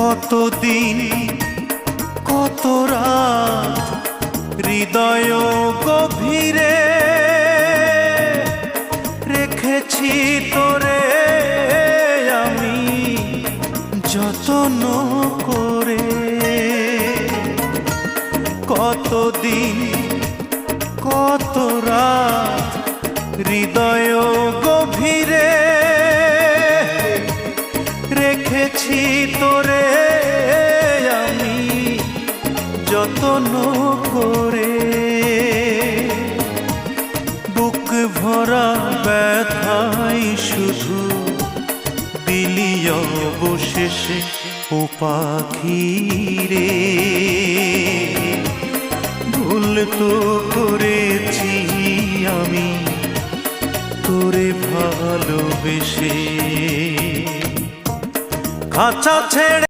কতদিন কত রাত হৃদয় গভীরে রেখেছি তোরে আমি যত্ন করে। কতদিন কত রাত হৃদয় গভীরে রেখেছি তোরে আমি যত্ন করে। বুক ভরা ব্যথাই শুধু দিলি অবশেষে ও পাখি রে। ভুল তো করেছি আমি তোরে ভালোবেসে, খাঁচা ছেড়ে